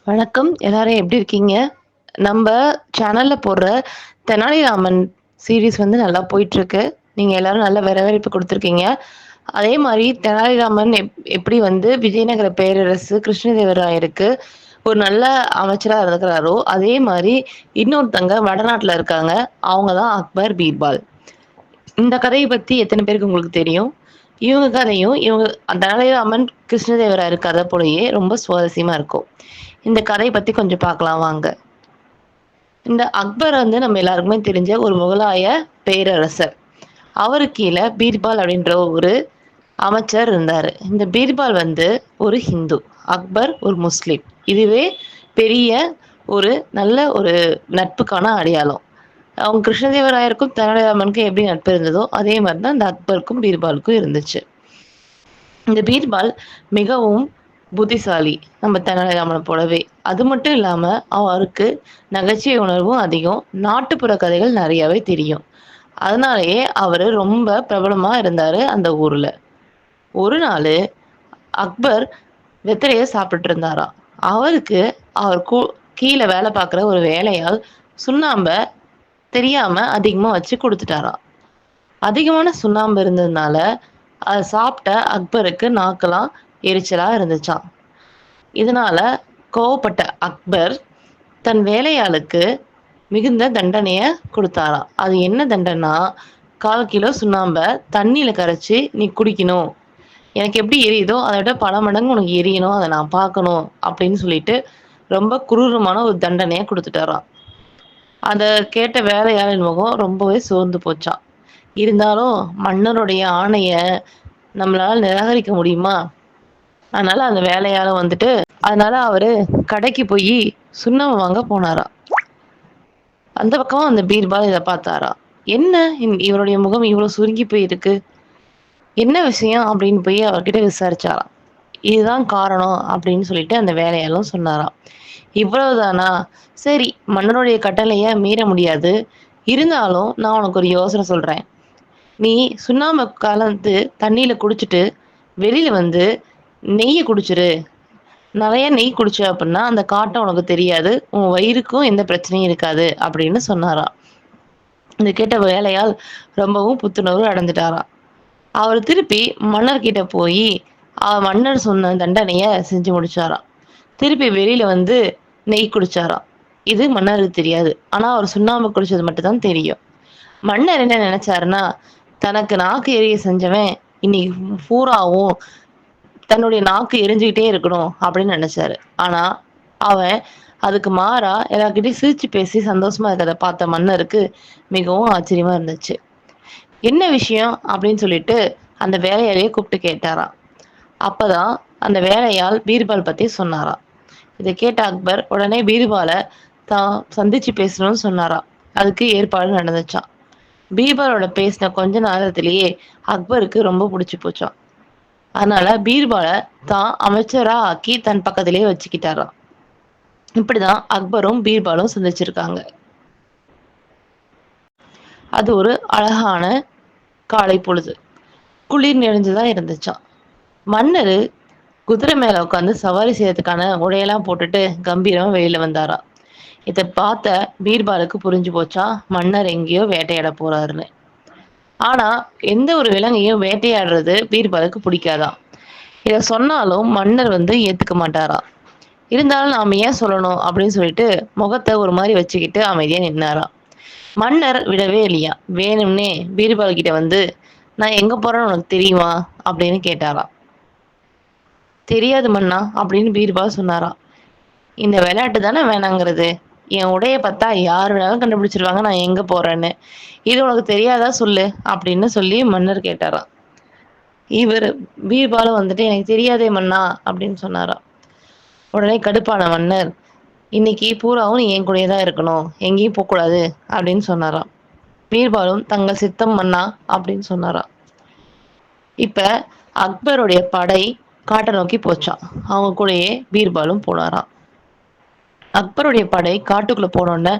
வணக்கம். எல்லாரும் எப்படி இருக்கீங்க? நம்ப சேனல்ல போடுற தெனாலிராமன் சீரிஸ் வந்து நல்லா போயிட்டுருக்கு. நீங்க எல்லாரும் நல்ல வரவேற்பு குடுத்துருக்கீங்க. அதே மாரி தெனாலிராமன் எப்படி வந்து விஜயநகர பேரரசு கிருஷ்ணதேவராயருக்கு ஒரு நல்ல அமைச்சரா இருக்கிறாரோ, அதே மாரி இன்னொருத்தங்க வடநாட்டுல இருக்காங்க. அவங்க தான் அக்பர், பீர்பால். இந்த கதைய பத்தி எத்தன பேருக்கு உங்களுக்கு தெரியும்? இவங்க கதையும் தெனாலிராமன், கிருஷ்ணதேவராயர் கதை போலயே ரொம்ப சுவாரஸ்யமா இருக்கும். இந்த கதைய பத்தி கொஞ்சம் பார்க்கலாம் வாங்க. இந்த அக்பர் வந்து நம்ம எல்லாருக்குமே தெரிஞ்ச ஒரு முகலாய பேரரசர். அவருக்கு கீழ பீர்பால் அப்படின்ற ஒரு அமைச்சர் இருந்தாரு. இந்த பீர்பால் வந்து ஒரு ஹிந்து. அக்பர் ஒரு முஸ்லிம். இதுவே பெரிய ஒரு நல்ல ஒரு நட்புக்கான அடையாளம். அவங்க கிருஷ்ணதேவராயருக்கும் தெனாலிராமனுக்கும் எப்படி நட்பு இருந்ததோ, அதே மாரி தான் இந்த அக்பருக்கும் பீர்பாலுக்கும் இருந்துச்சு. இந்த பீர்பால் மிகவும் புத்திசாலி. நம்ம தெனாலிராமன போலவே. அது மட்டும் இல்லாம, அவருக்கு நகைச்சுவை உணர்வும் அதிகம். நாட்டுப்புற கதைகள் நெறையாவே தெரியும். அதனாலேயே அவரு ரொம்ப பிரபலமா இருந்தாரு அந்த ஊர்ல. ஒரு நாளு அக்பர் வெத்தலைய சாப்பிட்டுட்டு இருந்தாராம். அவருக்கு அவர் கீழ வேல பார்க்குற ஒரு வேலையாள் சுண்ணாம்ப தெரியாம அதிகமா வச்சு குடுத்துட்டாராம். அதிகமான சுண்ணாம்பு இருந்ததுனால, அத சாப்ட்ட அக்பருக்கு நாக்கெல்லாம் எரிச்சலா இருந்துச்சாம். இதனால கோவப்பட்ட அக்பர் தன் வேலையாளுக்கு மிகுந்த தண்டனைய குடுத்தாராம். அது என்ன தண்டனைனா, 1/4 கிலோ சுண்ணாம்ப தண்ணீல கரைச்சு நீ குடிக்கணும். எனக்கு எப்படி எரியுதோ, அத விட பல மடங்கு உனக்கு எரியணும். அத நான் பார்க்கணும். அப்படின்னு சொல்லிட்டு ரொம்ப குரூரமான ஒரு தண்டனைய குடுத்துட்டாராம். அத கேட்ட வேலையாளின் முகம் ரொம்பவே சோர்ந்து போச்சாம். இருந்தாலும் மன்னருடைய ஆணைய நம்மளால நிராகரிக்க முடியுமா? அதனால அந்த வேலையாளும் வந்துட்டு அதனால அவரு கடைக்கு போயி சுண்ணாம்பு வாங்க போனாராம். அந்த பக்கம் அந்த பீர்பால் இத பார்த்தாராம். என்ன இவருடைய முகம் இவ்ளோ சுருங்கி போயிருக்கு. என்ன விஷயம்? அப்படின்னு போய் அவர்கிட்ட விசாரிச்சாராம். இதுதான் காரணம் அப்படின்னு சொல்லிட்டு அந்த வேலையாளும் சொன்னாராம். இவ்வளவுதானா? சரி, மன்னருடைய கட்டளைய மீற முடியாது. இருந்தாலும் நான் உனக்கு ஒரு யோசனை சொல்றேன். நீ சுண்ணாம்ப கலந்து தண்ணீல குடிச்சிட்டு வெளியில வந்து நெய்ய குடிச்சிரு. நெறைய நெய் குடிச்ச அப்டின்னா, அந்த காட்டம் உனக்கு தெரியாது. உன் வயிறுக்கும் எந்த பிரச்சனையும் இருக்காது அப்படின்னு சொன்னாராம். இத கேட்ட வேலையாள் ரொம்பவும் புத்துணர்வு அடைஞ்சுட்டாராம். அவரு திருப்பி மன்னர்கிட்ட போயி, மன்னர் சொன்ன தண்டனைய செஞ்சு முடிச்சாராம். திருப்பி வெளியில வந்து நெய் குடிச்சாராம். இது மன்னருக்கு தெரியாது. ஆனா அவர் சுண்ணாம்பு குடிச்சது மட்டும் தான் தெரியும். மன்னர் என்ன நெனச்சாருன்னா, தனக்கு நாக்கு எரிய செஞ்சவன் இன்னைக்கு பூராவும் தன்னுடைய நாக்கு எரிஞ்சுகிட்டே இருக்கணும் அப்படின்னு நெனச்சாரு. ஆனா, அவன் அதுக்கு மாறா எல்லார்கிட்டயும் சிரிச்சு பேசி சந்தோஷமா இருக்கிறத பார்த்த மன்னருக்கு மிகவும் ஆச்சரியமா இருந்துச்சு. "என்ன விஷயம்?" அப்படின்னு சொல்லிட்டு அந்த வேலையாளையே கூப்பிட்டு கேட்டாராம். அப்பதான் அந்த வேலையாள் பீர்பால் பத்தி சொன்னாராம். இத கேட்ட அக்பர் உடனே பீர்பால தான் சந்திச்சு பேசணும்னு சொன்னாராம். அதுக்கு ஏற்பாடு நடந்துச்சாம். பீர்பாலோட பேசின கொஞ்ச நேரத்திலேயே அக்பருக்கு ரொம்ப புடிச்சு போச்சாம். அதனால பீர்பால தான் அமைச்சரா ஆக்கி தன் பக்கத்திலேயே வச்சுக்கிட்டாராம். இப்படிதான் அக்பரும் பீர்பாலும் சந்திச்சிருக்காங்க. அது ஒரு அழகான காலை பொழுது. குளிர் நிறைஞ்சதா இருந்துச்சாம். மன்னரு குதிரை மேல உட்காந்து சவாரி செய்யறதுக்கான உடையெல்லாம் போட்டுட்டு கம்பீரமா வெளியில வந்தாராம். இத பார்த்த பீர்பாலுக்கு புரிஞ்சு போச்சாம், மன்னர் எங்கேயோ வேட்டையாட போறாருன்னு. ஆனா எந்த ஒரு விலங்கையும் வேட்டையாடுறது பீர்பாலுக்கு பிடிக்காதாம். இத சொன்னாலும் மன்னர் வந்து ஏத்துக்க மாட்டாராம். இருந்தாலும் நாம ஏன் சொல்லணும் அப்படின்னு சொல்லிட்டு முகத்த ஒரு மாரி வச்சுக்கிட்டு அமைதியா நின்னாராம். மன்னர் விடவே இல்லையாம். வேணும்னே பீர்பால் கிட்ட வந்து, "நான் எங்க போறேன்னு உனக்கு தெரியுமா?" அப்படின்னு கேட்டாராம். "தெரியாது மன்னா" அப்படின்னு பீர்பால் சொன்னாராம். "இந்த விளையாட்டு தானே வேணாங்கிறது. என் உடைய பார்த்தா யார் வேணாலும் கண்டுபிடிச்சிருவாங்க நான் எங்க போறேன்னு. இது உனக்கு தெரியாதா சொல்லு" அப்படின்னு சொல்லி மன்னர் கேட்டாராம். இவரு பீர்பாலும் வந்துட்டு, "எனக்கு தெரியாதே மன்னா" அப்படின்னு சொன்னாராம். உடனே கடுப்பான மன்னர், "இன்னைக்கு பூராவும் நீ என் கூடயே தான் இருக்கணும். எங்கேயும் போக்கூடாது" அப்படின்னு சொன்னாராம். பீர்பாலும், "தங்கள் சித்தம் மன்னா" அப்படின்னு சொன்னாராம். இப்ப அக்பருடைய படை காட்ட நோக்கி போச்சாம். அவங்க கூடயே பீர்பாலும் போனாராம். அக்பருடைய படை காட்டுக்குள்ள போனோனே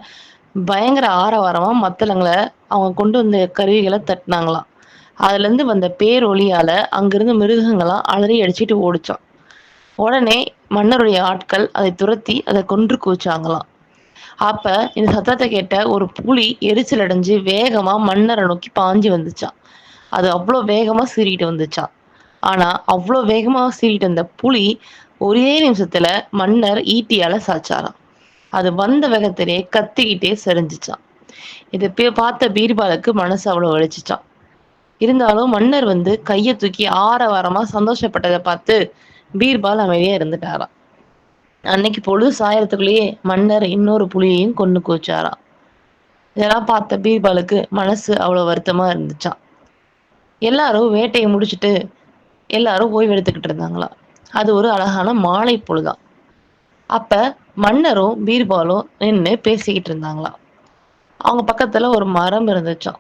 பயங்கர ஆரவாரமா மத்தளங்கள அவங்க கொண்டு வந்த கருவிகள தட்டுனாங்களாம். அதுலருந்து வந்த பேரொலியால அங்கிருந்த மிருகங்கள்லாம் அலறி அடிச்சுட்டு ஓடுச்சாம். உடனே மன்னருடைய ஆட்கள் அதை துரத்தி அதை கொன்று குவிச்சாங்களாம். அப்ப இந்த சத்தத்தை கேட்ட ஒரு புலி எரிச்சல் அடைஞ்சு வேகமா மன்னரை நோக்கி பாஞ்சு வந்துச்சாம். அது அவ்வளோ வேகமா சீறிட்டு வந்துச்சாம். ஆனா அவ்வளோ வேகமா சீறிட்டு வந்த புலி ஒரே நிமிஷத்துல மன்னர் ஈட்டியால சாச்சாராம். அது வந்த வேகத்திலே கத்திக்கிட்டே சரிஞ்சுச்சாம். இதை பார்த்த பீர்பாலுக்கு மனசு அவ்வளோ வலிச்சுச்சாம். இருந்தாலும் மன்னர் கையை தூக்கி ஆரவாரமா சந்தோஷப்பட்டதை பார்த்து பீர்பால் அமைதியா இருந்துட்டாராம். அன்னைக்கு பொழுது சாயறதுக்குள்ளேயே மன்னர் இன்னொரு புலியையும் கொன்னு குவிச்சாராம். இதெல்லாம் பார்த்த பீர்பாலுக்கு மனசு அவ்வளவு வருத்தமா இருந்துச்சாம். எல்லாரும் வேட்டையை முடிச்சுட்டு எல்லாரும் ஓய்வு எடுத்துக்கிட்டு இருந்தாங்களாம். அது ஒரு அழகான மாலை பொழுதாம். அப்ப மன்னரும் பீர்பாலும் நின்று பேசிக்கிட்டு இருந்தாங்களாம். அவங்க பக்கத்துல ஒரு மரம் இருந்துச்சாம்.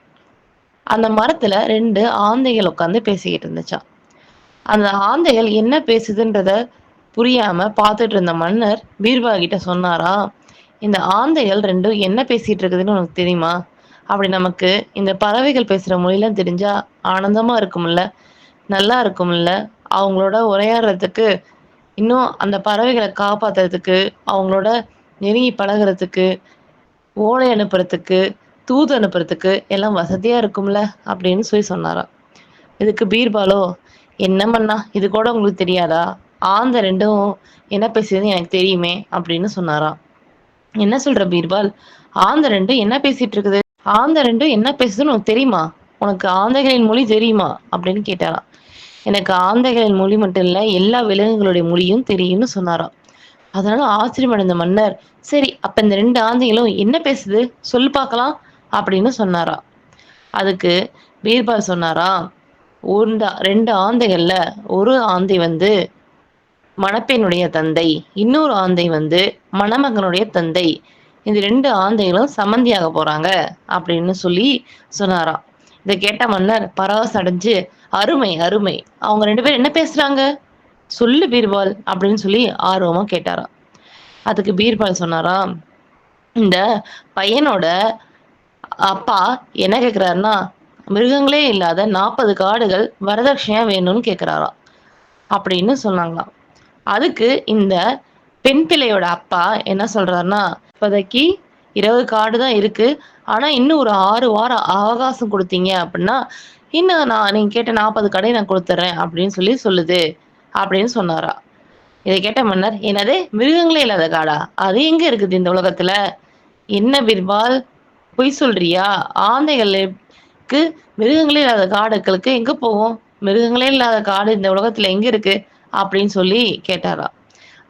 அந்த மரத்துல 2 ஆந்தைகள் உட்காந்து பேசிக்கிட்டு இருந்துச்சாம். அந்த ஆந்தைகள் என்ன பேசுதுன்றத புரியாம பார்த்துட்டு இருந்த மன்னர் பீர்பால் கிட்ட சொன்னாராம், இந்த ஆந்தைகள் 2 என்ன பேசிட்டு இருக்குதுன்னு உனக்கு தெரியுமா? அப்படி நமக்கு இந்த பறவைகள் பேசுற மொழியெல்லாம் தெரிஞ்சா ஆனந்தமா இருக்கும்ல, நல்லா இருக்கும்ல. அவங்களோட உரையாடுறதுக்கு, இன்னும் அந்த பறவைகளை காப்பாத்துறதுக்கு, அவங்களோட நெருங்கி பழகுறதுக்கு, ஓலை அனுப்புறதுக்கு, தூது அனுப்புறதுக்கு எல்லாம் வசதியா இருக்கும்ல அப்படின்னு சொல்லி சொன்னாராம். இதுக்கு பீர்பாலோ, என்ன மன்னா இது கூட உங்களுக்கு தெரியாதா? ஆந்த 2ம் என்ன பேசுதுன்னு எனக்கு தெரியுமே அப்படின்னு சொன்னாராம். என்ன சொல்ற பீர்பால்? ஆந்த 2 என்ன பேசிட்டு இருக்குது? ஆந்த 2 என்ன பேசுதுன்னு உனக்கு தெரியுமா? உனக்கு ஆந்தைகளின் மொழி தெரியுமா? அப்படின்னு கேட்டாராம். எனக்கு ஆந்தைகளின் மொழி மட்டும் இல்ல, எல்லா விலங்குகளுடைய மொழியும் தெரியும்னு சொன்னாராம். அதனால ஆச்சரியமடைந்த மன்னர், சரி அப்ப இந்த 2 ஆந்தைகளும் என்ன பேசுது? சொல்லு பார்க்கலாம் அப்படின்னு சொன்னாராம். அதுக்கு பீர்பால் சொன்னாராம், 2 ஆந்தைகள்ல ஒரு ஆந்தை மணப்பெண்ணுடைய தந்தை, இன்னொரு ஆந்தை மணமகனுடைய தந்தை. இந்த 2 ஆந்தைகளும் சம்மந்தியாக போறாங்க அப்படின்னு சொல்லி சொன்னாராம். இதை கேட்ட மன்னர் பரவசம் அடைஞ்சு, அருமை அருமை, அவங்க 2 பேரும் என்ன பேசுறாங்க? சொல்லு பீர்பால் அப்படின்னு சொல்லி ஆர்வமா கேட்டாராம். அதுக்கு பீர்பால் சொன்னாராம், இந்த பையனோட அப்பா என்ன கேக்குறாருன்னா, மிருகங்களே இல்லாத 40 காடுகள் வரதட்சணையா வேணும்னு கேக்குறாராம் அப்படின்னு சொன்னாங்களாம். அதுக்கு இந்த பெண் பிள்ளையோட அப்பா என்ன சொல்றாருன்னா, இப்போதைக்கு 20 காடு தான் இருக்கு. ஆனா இன்னும் ஒரு 6 வாரம் அவகாசம் கொடுத்தீங்க அப்படின்னா, இன்னும் நீங்க கேட்ட 40 காடையும் நான் கொடுத்துட்றேன் அப்படின்னு சொல்லுது அப்படின்னு சொன்னாராம். இதை கேட்ட மன்னர், என்னது மிருகங்களே இல்லாத காடா? அது எங்க இருக்குது இந்த உலகத்துல? என்ன பீர்பால், பொய் சொல்றியா? ஆந்தைகளுக்கு மிருகங்களே இல்லாத காடுகளுக்கு எங்க போகும்? மிருகங்களே இல்லாத காடு இந்த உலகத்துல எங்க இருக்கு அப்படின்னு சொல்லி கேட்டாராம்.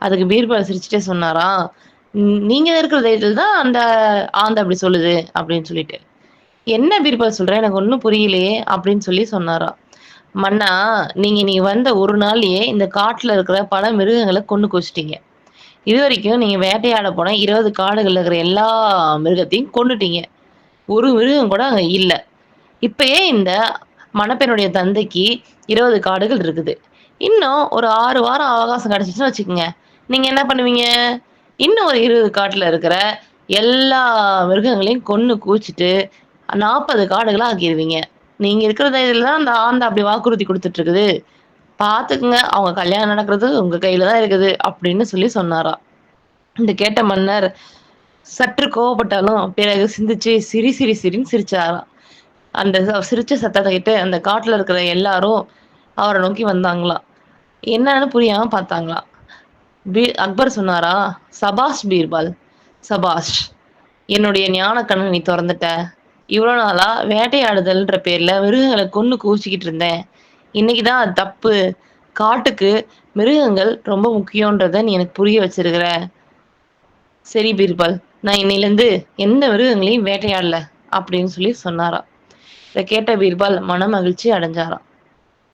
அதுக்கு பீர்பால் சிரிச்சுட்டே சொன்னாராம், நீங்க இருக்கிற தைரியத்துல தான் அந்த ஆந்தை அப்படி சொல்லுது அப்படின்னு சொல்லிட்டு. என்ன பீர்பால் சொல்ற, எனக்கு ஒன்றும் புரியலையே அப்படின்னு சொல்லி சொன்னாராம். மன்னா, நீங்க வந்த ஒரு நாள்லயே இந்த காட்டுல இருக்கிற பல மிருகங்களை கொண்டு குவிச்சிட்டீங்க. இது வரைக்கும் நீங்க வேட்டையாட போன 20 காடுகள்ல இருக்கிற எல்லா மிருகத்தையும் கொன்னுட்டீங்க. ஒரு மிருகம் கூட அங்க இல்ல. இப்பயே இந்த மணப்பெண்ணுடைய தந்தைக்கு 20 காடுகள் இருக்குது. இன்னும் ஒரு 6 வாரம் அவகாசம் கிடைச்சிச்சுன்னு வச்சுக்கோங்க. நீங்க என்ன பண்ணுவீங்க? இன்னும் ஒரு 20 காட்டுல இருக்கிற எல்லா மிருகங்களையும் கொன்னு குவிச்சுட்டு 40 காடுகளா ஆக்கிருவீங்க. நீங்க இருக்கிற தைரியத்துல தான் அந்த ஆந்தை அப்படி வாக்குறுதி குடுத்துட்டு இருக்குது. பாத்துக்குங்க, அவங்க கல்யாணம் நடக்கிறது உங்க கையில தான் இருக்குது அப்படின்னு சொல்லி சொன்னாராம். இத கேட்ட மன்னர் சற்று கோவப்பட்டாலும் பிறகு சிந்திச்சு சிரின்னு சிரிச்சாராம். அந்த சிரிச்ச சத்தத்தை கேட்டு அந்த காட்டுல இருக்கிற எல்லாரும் அவரை நோக்கி வந்தாங்களாம். என்னன்னு புரியாம பார்த்தாங்களாம். அக்பர் சொன்னாரா, சபாஷ் பீர்பால், சபாஷ், என்னுடைய ஞான கண்ணை நீ திறந்துட்ட. இவ்வளவு நாளா வேட்டையாடுதல்ன்ற பேர்ல மிருகங்களை கொன்னு குவிச்சுக்கிட்டு இருந்தேன். இன்னைக்குதான் அது தப்பு. காட்டுக்கு மிருகங்கள் ரொம்ப முக்கியன்றத நீ எனக்கு புரிய வச்சிருக்கிற. சரி பீர்பால், நான் இன்னையிலிருந்து எந்த மிருகங்களையும் வேட்டையாடல அப்படின்னு சொல்லி சொன்னாராம். இதை கேட்ட பீர்பால் மன மகிழ்ச்சி அடைஞ்சாராம்.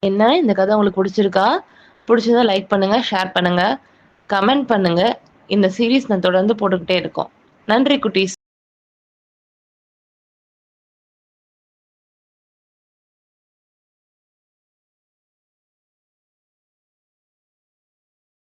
என்ன, இந்த கதை உங்களுக்கு பிடிச்சிருக்கா? பிடிச்சதா லைக் பண்ணுங்க, ஷேர் பண்ணுங்க, கமெண்ட் பண்ணுங்க. இந்த சீரீஸ் நான் தொடர்ந்து போட்டுக்கிட்டே இருக்கோம். நன்றி குட்டீஸ்.